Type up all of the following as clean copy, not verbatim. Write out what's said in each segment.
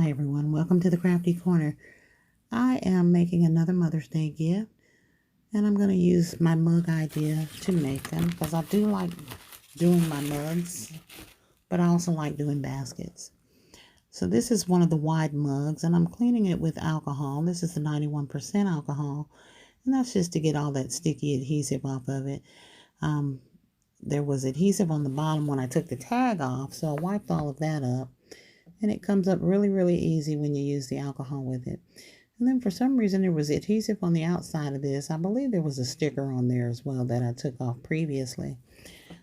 Hi everyone, welcome to the Crafty Corner. I am making another Mother's Day gift, and I'm going to use my mug idea to make them because I do like doing my mugs, but I also like doing baskets. So this is one of the wide mugs, and I'm cleaning it with alcohol. This is the 91% alcohol, and that's just to get all that sticky adhesive off of it. There was adhesive on the bottom when I took the tag off, so I wiped all of that up. And it comes up really, really easy when you use the alcohol with it. And then for some reason there was adhesive on the outside of this. I believe there was a sticker on there as well that I took off previously.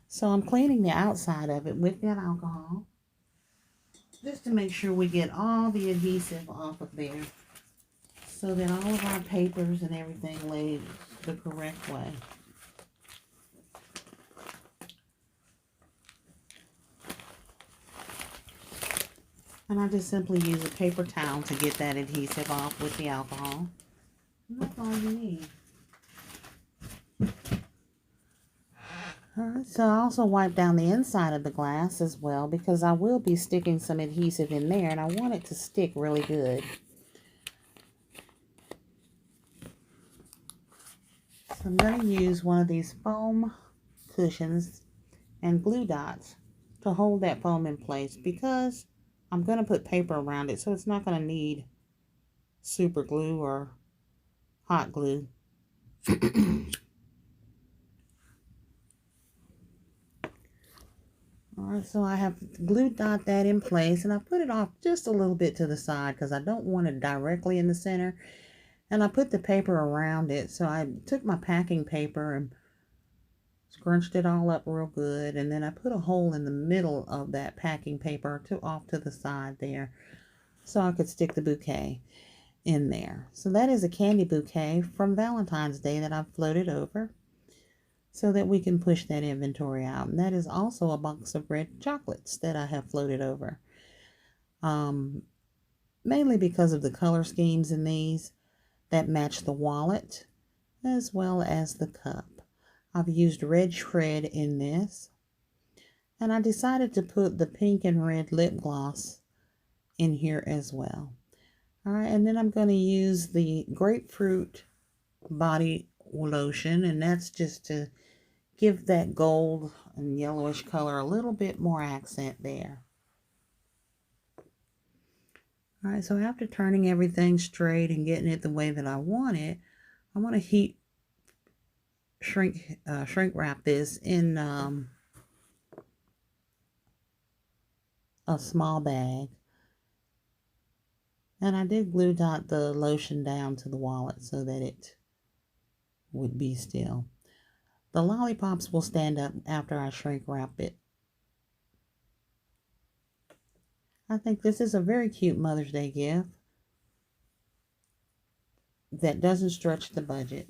So I'm cleaning the outside of it with that alcohol, just to make sure we get all the adhesive off of there, so that all of our papers and everything laid the correct way. And I just simply use a paper towel to get that adhesive off with the alcohol. And that's all you need. Alright, so I also wipe down the inside of the glass as well, because I will be sticking some adhesive in there and I want it to stick really good. So I'm going to use one of these foam cushions and glue dots to hold that foam in place, because I'm going to put paper around it, so it's not going to need super glue or hot glue. Alright, so I have glue dot that in place, and I put it off just a little bit to the side because I don't want it directly in the center. And I put the paper around it, so I took my packing paper and scrunched it all up real good, and then I put a hole in the middle of that packing paper off to the side there, so I could stick the bouquet in there. So that is a candy bouquet from Valentine's Day that I've floated over so that we can push that inventory out. And that is also a box of red chocolates that I have floated over, mainly because of the color schemes in these that match the wallet as well as the cup. I've used red shred in this, and I decided to put the pink and red lip gloss in here as well. Alright, and then I'm going to use the grapefruit body lotion, and that's just to give that gold and yellowish color a little bit more accent there. Alright, so after turning everything straight and getting it the way that I want it, I want to shrink wrap this in a small bag. And I did glue dot the lotion down to the wallet so that it would be still. The lollipops will stand up after I shrink wrap it. I think this is a very cute Mother's Day gift that doesn't stretch the budget.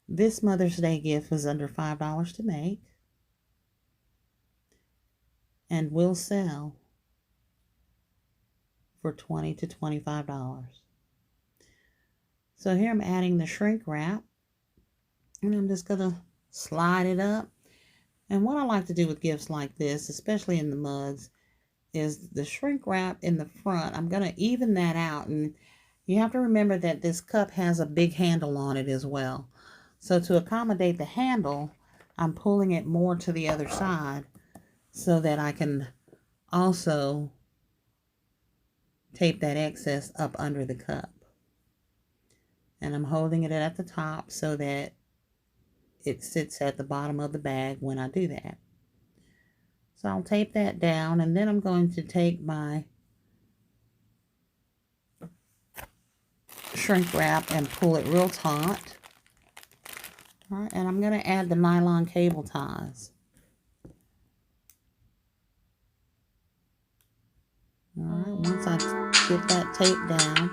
This Mother's Day gift was under $5 to make and will sell for $20 to $25. So here I'm adding the shrink wrap, and I'm just going to slide it up. And what I like to do with gifts like this, especially in the mugs, is the shrink wrap in the front. I'm going to even that out, and you have to remember that this cup has a big handle on it as well. So to accommodate the handle, I'm pulling it more to the other side so that I can also tape that excess up under the cup. And I'm holding it at the top so that it sits at the bottom of the bag when I do that. So I'll tape that down, and then I'm going to take my shrink wrap and pull it real taut. All right, and I'm going to add the nylon cable ties. All right, once I get that tape down,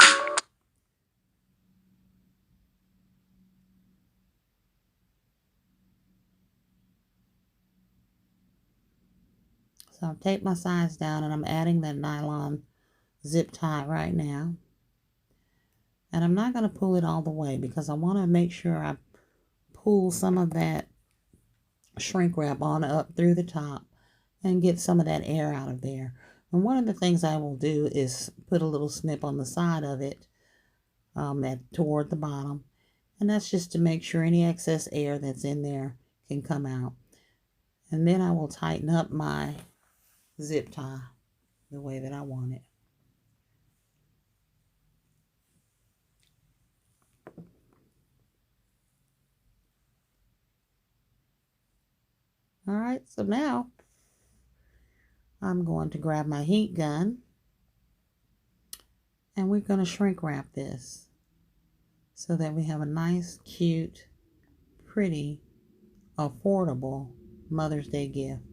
so I've taped my sides down, and I'm adding that nylon zip tie right now. And I'm not going to pull it all the way because I want to make sure I pull some of that shrink wrap on up through the top and get some of that air out of there. And one of the things I will do is put a little snip on the side of it toward the bottom. And that's just to make sure any excess air that's in there can come out. And then I will tighten up my zip tie the way that I want it. All right, so now I'm going to grab my heat gun and we're going to shrink wrap this so that we have a nice, cute, pretty, affordable Mother's Day gift.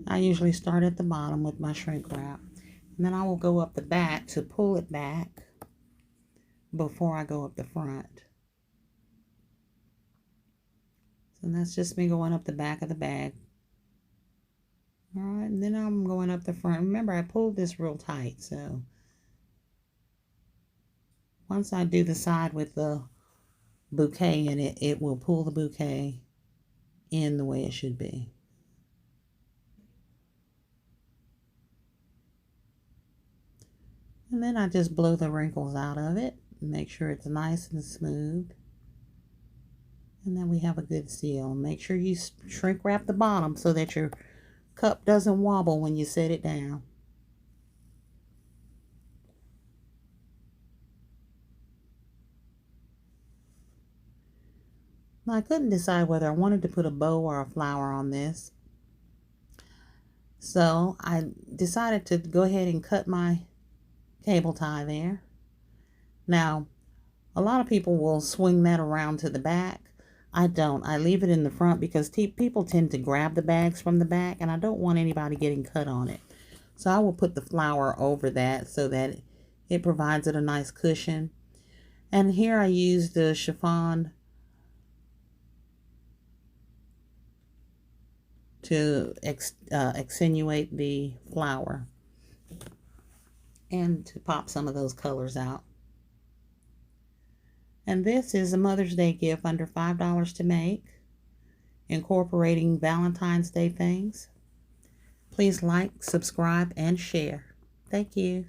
I usually start at the bottom with my shrink wrap, and then I will go up the back to pull it back before I go up the front. So that's just me going up the back of the bag. All right, and then I'm going up the front. Remember, I pulled this real tight, so once I do the side with the bouquet in it, it will pull the bouquet in the way it should be. And then I just blow the wrinkles out of it, make sure it's nice and smooth. And then we have a good seal. Make sure you shrink wrap the bottom so that your cup doesn't wobble when you set it down. Now, I couldn't decide whether I wanted to put a bow or a flower on this. So I decided to go ahead and cut my cable tie there. Now, a lot of people will swing that around to the back. I don't. I leave it in the front because people tend to grab the bags from the back, and I don't want anybody getting cut on it. So I will put the flower over that so that it provides it a nice cushion. And here I use the chiffon to accentuate the flower and to pop some of those colors out. And this is a Mother's Day gift under $5 to make, incorporating Valentine's Day things. Please like, subscribe, and share. Thank you.